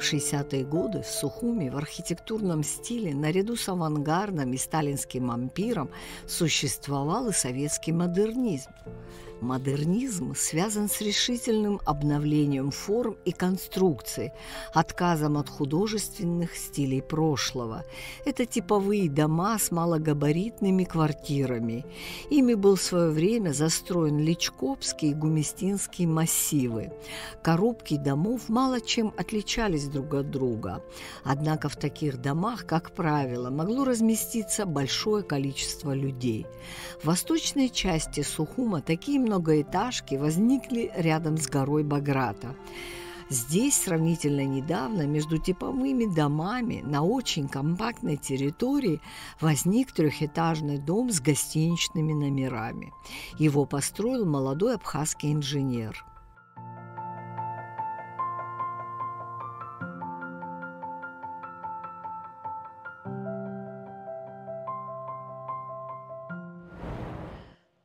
В 60-е годы в Сухуми в архитектурном стиле наряду с авангардом и сталинским ампиром существовал и советский модернизм. Модернизм связан с решительным обновлением форм и конструкций, отказом от художественных стилей прошлого. Это типовые дома с малогабаритными квартирами. Ими был в свое время застроен Личкопский и Гуместинский массивы. Коробки домов мало чем отличались друг от друга. Однако в таких домах, как правило, могло разместиться большое количество людей. В восточной части Сухума такие многоэтажки возникли рядом с горой Баграта. Здесь сравнительно недавно между типовыми домами на очень компактной территории возник трехэтажный дом с гостиничными номерами. Его построил молодой абхазский инженер.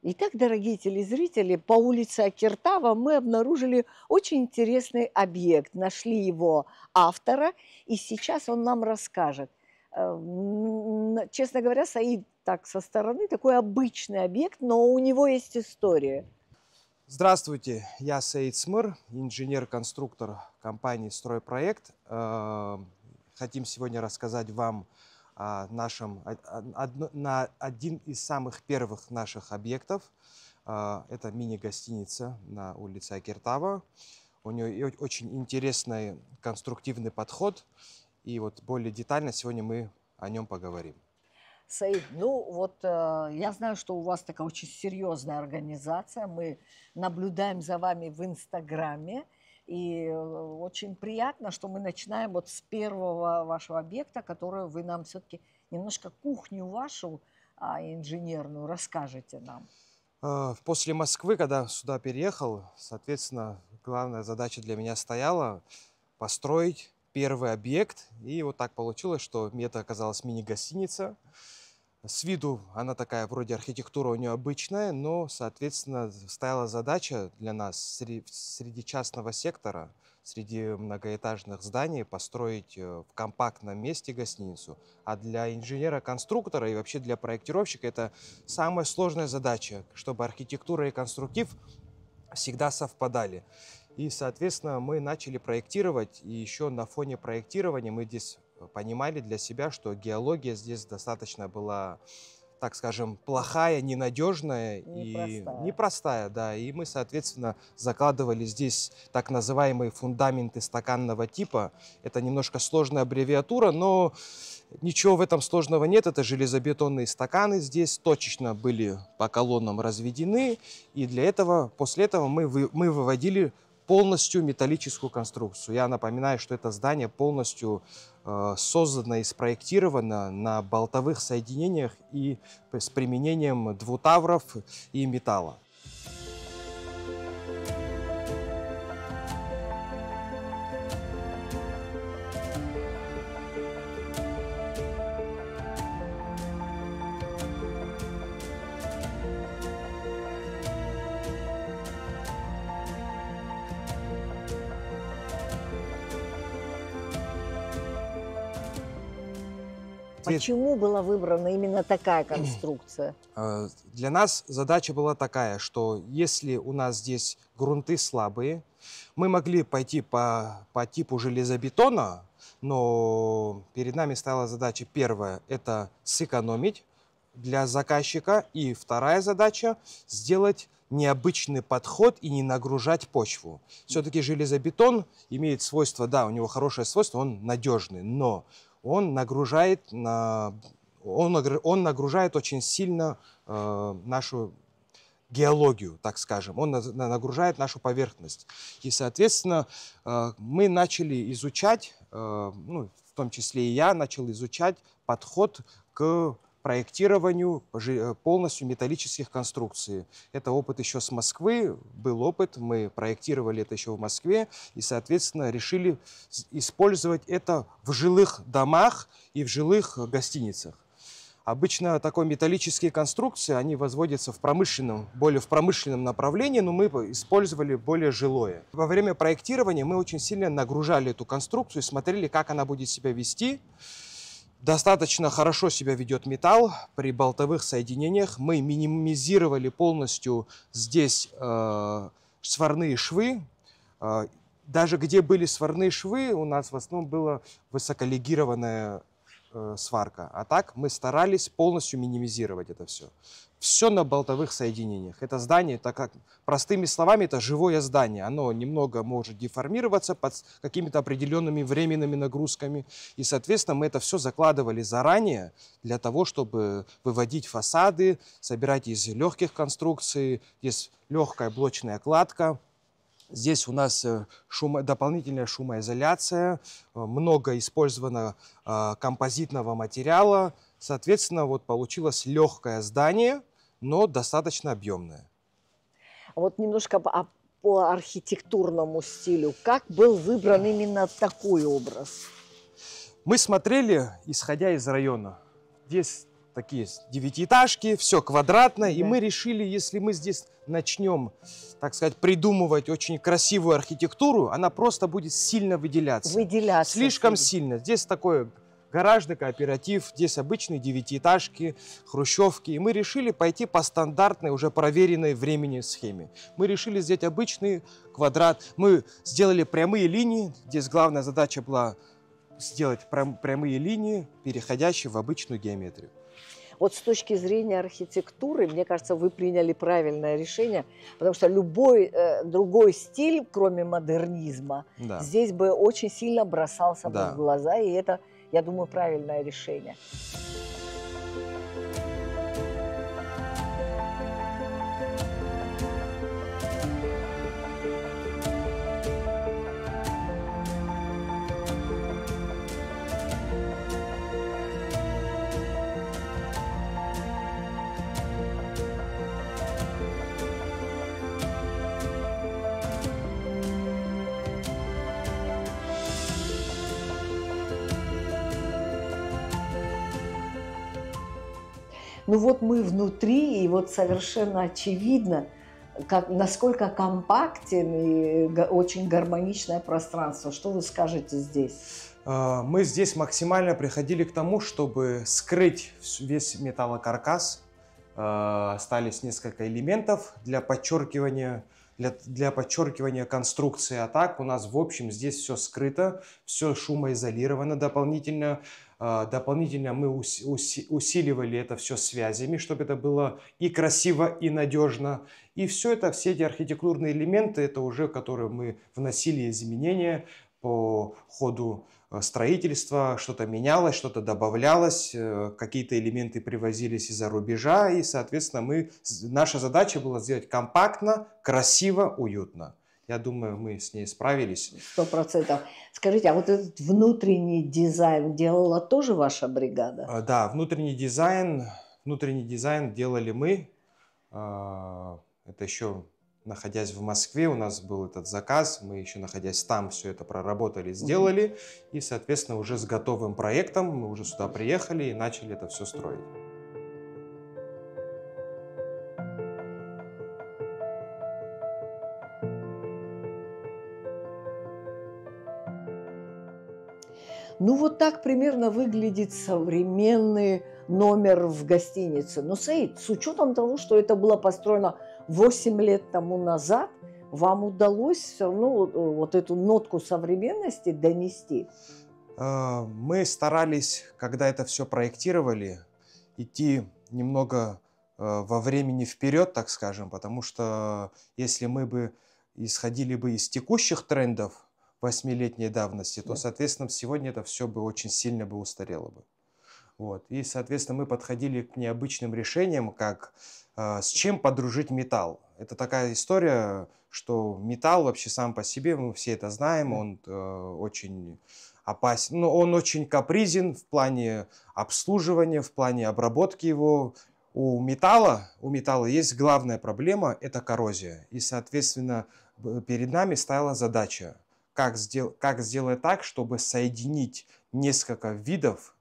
Итак, дорогие телезрители, по улице Акиртава мы обнаружили очень интересный объект. Нашли его автора, и сейчас он нам расскажет. Честно говоря, Саид так со стороны такой обычный объект, но у него есть история. Здравствуйте, я Саид Смыр, инженер-конструктор компании «Стройпроект». Хотим сегодня рассказать вам о один из самых первых наших объектов. Это мини-гостиница на улице Акиртава. У нее очень интересный конструктивный подход. И вот более детально сегодня мы о нем поговорим. Саид, я знаю, что у вас такая очень серьезная организация. Мы наблюдаем за вами в Инстаграме. И очень приятно, что мы начинаем вот с первого вашего объекта, который вы нам все-таки немножко кухню вашу инженерную расскажете нам. После Москвы, когда сюда переехал, соответственно, главная задача для меня стояла построить первый объект. И вот так получилось, что это оказалась мини-гостиница. С виду она такая, вроде архитектура у нее обычная, но, соответственно, стояла задача для нас среди частного сектора, среди многоэтажных зданий построить в компактном месте гостиницу. А для инженера-конструктора и вообще для проектировщика это самая сложная задача, чтобы архитектура и конструктив всегда совпадали. И, соответственно, мы начали проектировать, и еще на фоне проектирования мы здесь понимали для себя, что геология здесь достаточно была, так скажем, плохая, ненадежная и непростая, да. И мы, соответственно, закладывали здесь так называемые фундаменты стаканного типа. Это немножко сложная аббревиатура, но ничего в этом сложного нет. Это железобетонные стаканы здесь точечно были по колоннам разведены. И для этого, после этого мы выводили полностью металлическую конструкцию. Я напоминаю, что это здание полностью создано и спроектировано на болтовых соединениях и с применением двутавров и металла. Почему была выбрана именно такая конструкция? Для нас задача была такая, что если у нас здесь грунты слабые, мы могли пойти по типу железобетона, но перед нами стояла задача первая – это сэкономить для заказчика, и вторая задача – сделать необычный подход и не нагружать почву. Все-таки железобетон имеет свойство, да, у него хорошее свойство, он надежный, но он нагружает очень сильно нашу геологию, так скажем. Он нагружает нашу поверхность. И, соответственно, мы начали изучать, в том числе и я начал изучать подход к проектированию полностью металлических конструкций. Это опыт еще с Москвы, был опыт, мы проектировали это еще в Москве и, соответственно, решили использовать это в жилых домах и в жилых гостиницах. Обычно такой металлические конструкции, они возводятся в промышленном, более в промышленном направлении, но мы использовали более жилое. Во время проектирования мы очень сильно нагружали эту конструкцию, смотрели, как она будет себя вести. Достаточно хорошо себя ведет металл при болтовых соединениях. Мы минимизировали полностью здесь сварные швы. Даже где были сварные швы, у нас в основном была высоколегированная сварка. А так мы старались полностью минимизировать это все. Все на болтовых соединениях. Это здание, так как, простыми словами, это живое здание. Оно немного может деформироваться под какими-то определенными временными нагрузками. И, соответственно, мы это все закладывали заранее для того, чтобы выводить фасады, собирать из легких конструкций. Есть легкая блочная кладка. Здесь у нас дополнительная шумоизоляция, много использовано композитного материала. Соответственно, вот получилось легкое здание, но достаточно объемное. Вот немножко по архитектурному стилю. Как был выбран именно такой образ? Мы смотрели, исходя из района. Здесь такие девятиэтажки, все квадратное. Да. И мы решили, если мы здесь начнем, так сказать, придумывать очень красивую архитектуру, она просто будет сильно выделяться. Слишком сильно. Здесь такой гаражный кооператив, здесь обычные девятиэтажки, хрущевки. И мы решили пойти по стандартной, уже проверенной времени схеме. Мы решили сделать обычный квадрат. Мы сделали прямые линии. Здесь главная задача была сделать прямые линии, переходящие в обычную геометрию. Вот с точки зрения архитектуры, мне кажется, вы приняли правильное решение, потому что любой другой стиль, кроме модернизма, да, здесь бы очень сильно бросался бы в глаза, и это, я думаю, правильное решение. Ну вот мы внутри, и вот совершенно очевидно, насколько компактен и очень гармоничное пространство. Что вы скажете здесь? Мы здесь максимально приходили к тому, чтобы скрыть весь металлокаркас. Остались несколько элементов для подчеркивания конструкции. А так у нас в общем здесь все скрыто, все шумоизолировано дополнительно. Дополнительно мы усиливали это все связями, чтобы это было и красиво, и надежно. И все эти архитектурные элементы, это уже, которые мы вносили изменения по ходу строительства. Что-то менялось, что-то добавлялось, какие-то элементы привозились из-за рубежа. И, соответственно, наша задача была сделать компактно, красиво, уютно. Я думаю, мы с ней справились. 100%. Скажите, а вот этот внутренний дизайн делала тоже ваша бригада? Да, внутренний дизайн делали мы. Это еще находясь в Москве, у нас был этот заказ. Мы еще находясь там все это проработали, сделали. И, соответственно, уже с готовым проектом мы уже сюда приехали и начали это все строить. Ну, вот так примерно выглядит современный номер в гостинице. Но, Саид, с учетом того, что это было построено 8 лет тому назад, вам удалось все равно вот эту нотку современности донести? Мы старались, когда это все проектировали, идти немного во времени вперед, так скажем, потому что если мы бы исходили бы из текущих трендов 8-летней давности, то, соответственно, сегодня это все бы очень сильно бы устарело бы. Вот. И, соответственно, мы подходили к необычным решениям, как с чем подружить металл. Это такая история, что металл вообще сам по себе, мы все это знаем, он очень опасен, но он очень капризен в плане обслуживания, в плане обработки его. У металла есть главная проблема – это коррозия. И, соответственно, перед нами стояла задача, как сделать так, чтобы соединить несколько видов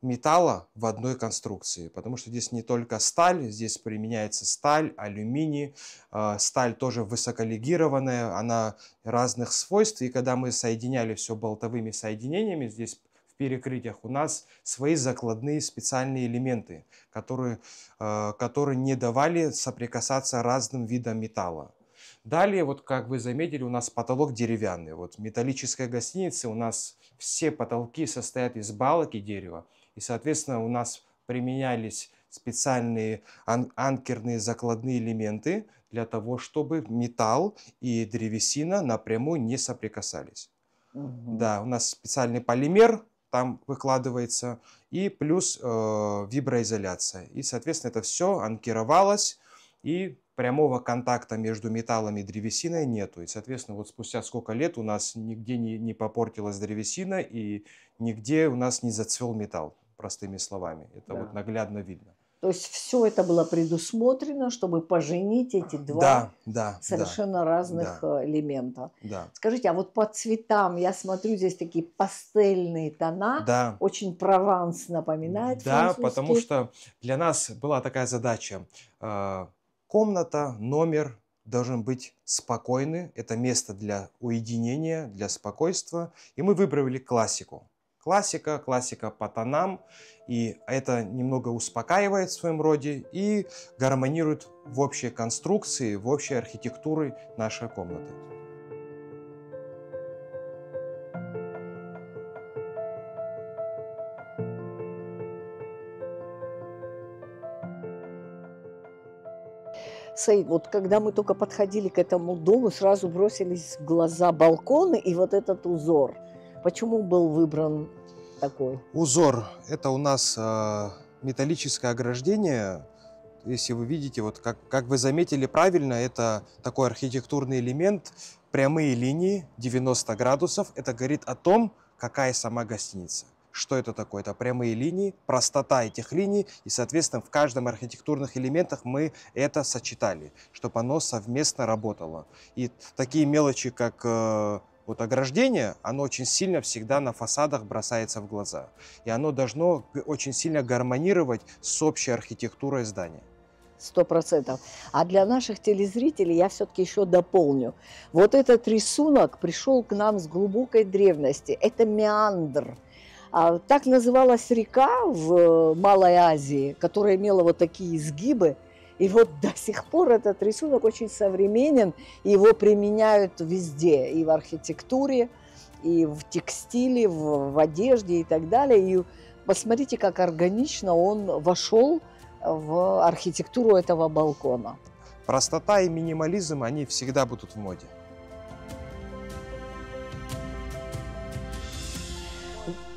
металла в одной конструкции, потому что здесь не только сталь, здесь применяется сталь, алюминий, сталь тоже высоколегированная, она разных свойств, и когда мы соединяли все болтовыми соединениями, здесь в перекрытиях у нас свои закладные специальные элементы, которые не давали соприкасаться разным видам металла. Далее, вот как вы заметили, у нас потолок деревянный. Вот в металлической гостинице у нас все потолки состоят из балок и дерева. И, соответственно, у нас применялись специальные анкерные закладные элементы для того, чтобы металл и древесина напрямую не соприкасались. Да, у нас специальный полимер там выкладывается и плюс виброизоляция. И, соответственно, это все анкеровалось, и прямого контакта между металлом и древесиной нету. И, соответственно, вот спустя сколько лет у нас нигде не попортилась древесина и нигде у нас не зацвел металл, простыми словами. Это вот наглядно видно. То есть все это было предусмотрено, чтобы поженить эти два совершенно разных элемента. Да. Скажите, а вот по цветам, я смотрю, здесь такие пастельные тона, очень Прованс напоминает французский. Да, потому что для нас была такая задача. Комната, номер должен быть спокойный. Это место для уединения, для спокойствия. И мы выбрали классику. Классика по тонам. И это немного успокаивает в своем роде и гармонирует в общей конструкции, в общей архитектуре нашей комнаты. Саид, вот когда мы только подходили к этому дому, сразу бросились в глаза балконы и вот этот узор. Почему был выбран такой? Узор – это у нас металлическое ограждение. Если вы видите, вот как вы заметили правильно, это такой архитектурный элемент, прямые линии, 90 градусов. Это говорит о том, какая сама гостиница. Что это такое? Это прямые линии, простота этих линий, и, соответственно, в каждом архитектурных элементах мы это сочетали, чтобы оно совместно работало. И такие мелочи, как вот ограждение, оно очень сильно всегда на фасадах бросается в глаза. И оно должно очень сильно гармонировать с общей архитектурой здания. 100%. А для наших телезрителей я все-таки еще дополню. Вот этот рисунок пришел к нам с глубокой древности. Это меандр. Так называлась река в Малой Азии, которая имела вот такие изгибы. И вот до сих пор этот рисунок очень современен, и его применяют везде, и в архитектуре, и в текстиле, в одежде и так далее. И посмотрите, как органично он вошел в архитектуру этого балкона. Простота и минимализм, они всегда будут в моде.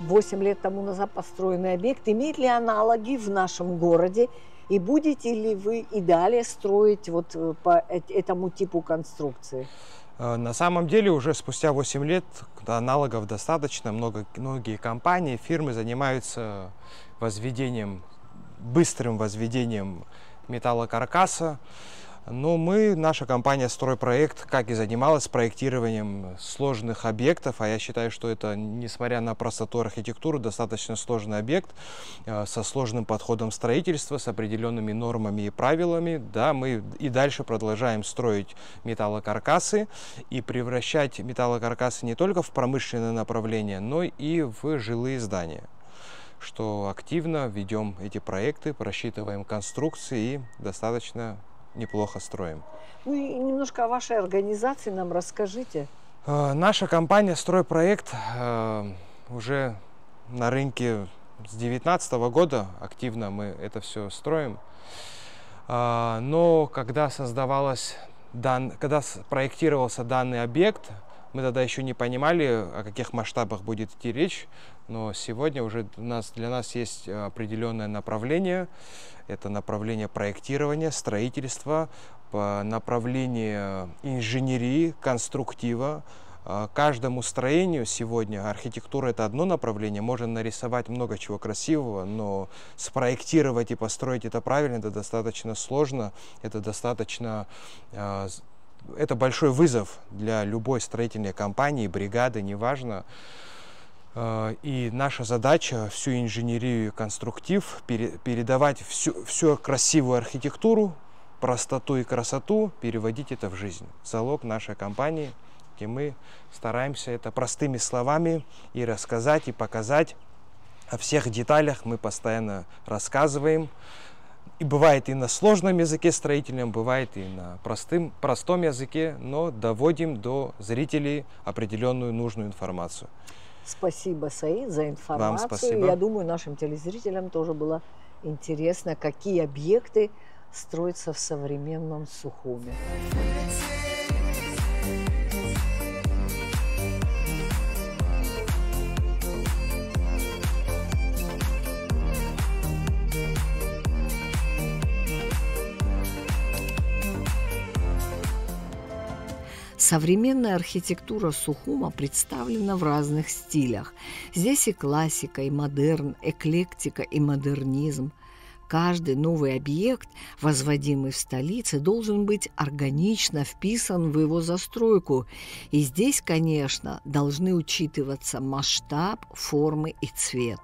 8 лет тому назад построенный объект имеет ли аналоги в нашем городе? И будете ли вы и далее строить вот по этому типу конструкции? На самом деле уже спустя 8 лет аналогов достаточно. Многие компании, фирмы занимаются быстрым возведением металлокаркаса. Но наша компания «Стройпроект», как и занималась проектированием сложных объектов, а я считаю, что это, несмотря на простоту архитектуры, достаточно сложный объект со сложным подходом строительства, с определенными нормами и правилами. Да, мы и дальше продолжаем строить металлокаркасы и превращать металлокаркасы не только в промышленное направление, но и в жилые здания. Что активно ведем эти проекты, просчитываем конструкции и достаточно неплохо строим. Ну и немножко о вашей организации нам расскажите. Наша компания «Стройпроект» уже на рынке с 2019 года активно мы это все строим. Но когда проектировался данный объект, мы тогда еще не понимали, о каких масштабах будет идти речь, но сегодня уже для нас есть определенное направление. Это направление проектирования, строительства, направление инженерии, конструктива. Каждому строению сегодня архитектура – это одно направление, можно нарисовать много чего красивого, но спроектировать и построить это правильно – это достаточно сложно, это большой вызов для любой строительной компании, бригады, неважно. И наша задача всю инженерию и конструктив передавать всю красивую архитектуру, простоту и красоту, переводить это в жизнь. Залог нашей компании, где мы стараемся это простыми словами и рассказать, и показать. О всех деталях мы постоянно рассказываем. И бывает и на сложном языке строительном, бывает и на простом языке, но доводим до зрителей определенную нужную информацию. Спасибо, Саид, за информацию. Вам спасибо. Я думаю, нашим телезрителям тоже было интересно, какие объекты строятся в современном Сухуми. Современная архитектура Сухума представлена в разных стилях. Здесь и классика, и модерн, эклектика, и модернизм. Каждый новый объект, возводимый в столице, должен быть органично вписан в его застройку. И здесь, конечно, должны учитываться масштаб, формы и цвет.